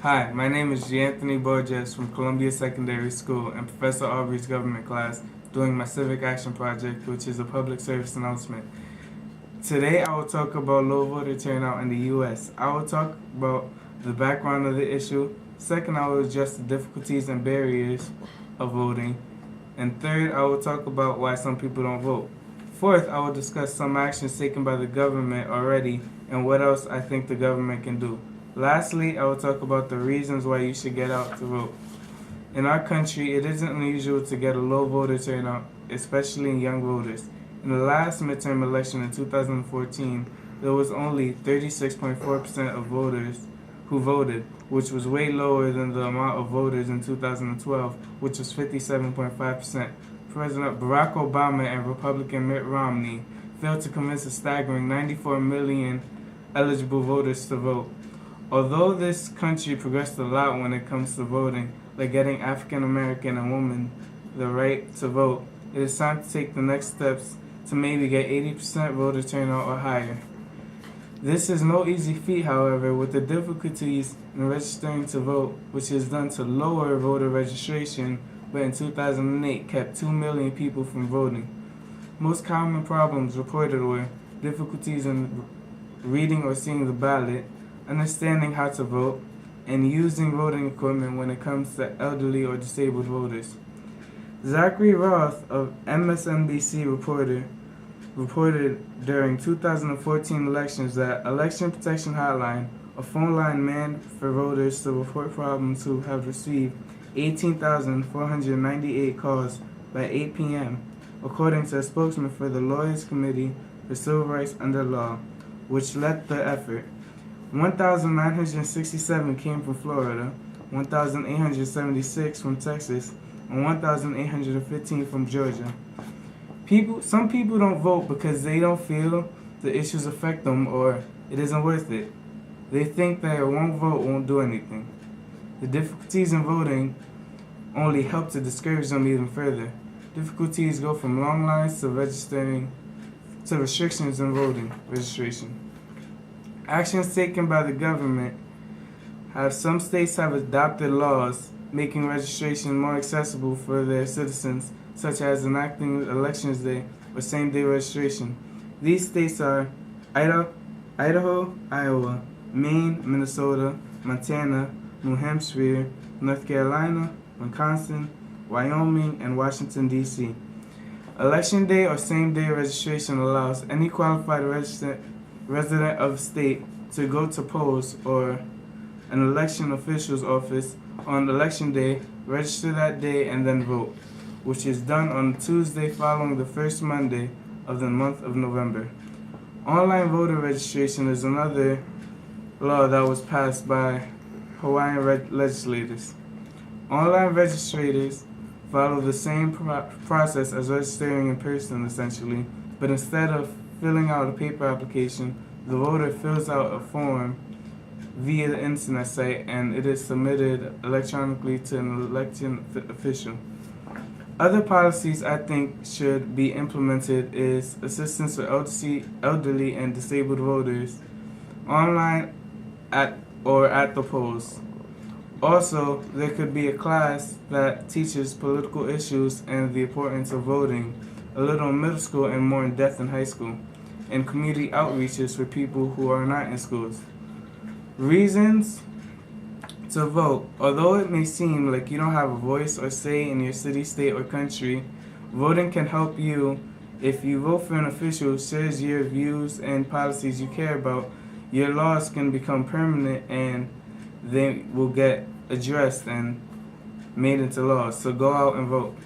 Hi, my name is Anthony Borges from Columbia Secondary School and Professor Aubrey's government class doing my Civic Action Project, which is a public service announcement. Today I will talk about low voter turnout in the U.S. I will talk about the background of the issue. Second, I will address the difficulties and barriers of voting. And third, I will talk about why some people don't vote. Fourth, I will discuss some actions taken by the government already and what else I think the government can do. Lastly, I will talk about the reasons why you should get out to vote. In our country, it isn't unusual to get a low voter turnout, especially in young voters. In the last midterm election in 2014, there was only 36.4% of voters who voted, which was way lower than the amount of voters in 2012, which was 57.5%. President Barack Obama and Republican Mitt Romney failed to convince a staggering 94 million eligible voters to vote. Although this country progressed a lot when it comes to voting, like getting African American and women the right to vote, it is time to take the next steps to maybe get 80% voter turnout or higher. This is no easy feat, however, with the difficulties in registering to vote, which is done to lower voter registration, but in 2008 kept 2 million people from voting. Most common problems reported were difficulties in reading or seeing the ballot, understanding how to vote, and using voting equipment when it comes to elderly or disabled voters. Zachary Roth of MSNBC reported during 2014 elections that Election Protection Hotline, a phone line manned for voters to report problems who have received 18,498 calls by 8 p.m., according to a spokesman for the Lawyers Committee for Civil Rights Under Law, which led the effort. 1,967 came from Florida, 1,876 from Texas, and 1,815 from Georgia. Some people don't vote because they don't feel the issues affect them or it isn't worth it. They think that one vote won't do anything. The difficulties in voting only help to discourage them even further. Difficulties go from long lines to registering to restrictions in voting registration. Actions taken by the government some states have adopted laws making registration more accessible for their citizens, such as enacting Elections Day or same-day registration. These states are Idaho, Iowa, Maine, Minnesota, Montana, New Hampshire, North Carolina, Wisconsin, Wyoming, and Washington, D.C. Election Day or same-day registration allows any qualified resident of the state to go to polls or an election official's office on election day, register that day, and then vote, which is done on Tuesday following the first Monday of the month of November. Online voter registration is another law that was passed by Hawaiian legislators. Online registrators follow the same process as registering in person, essentially, but instead of filling out a paper application, the voter fills out a form via the internet site and it is submitted electronically to an election official. Other policies I think should be implemented is assistance for elderly and disabled voters online at the polls. Also, there could be a class that teaches political issues and the importance of voting, a little in middle school and more in depth in high school, and community outreaches for people who are not in schools. Reasons to vote. Although it may seem like you don't have a voice or say in your city, state, or country, voting can help you. If you vote for an official who shares your views and policies you care about, your laws can become permanent and they will get addressed and made into laws. So go out and vote.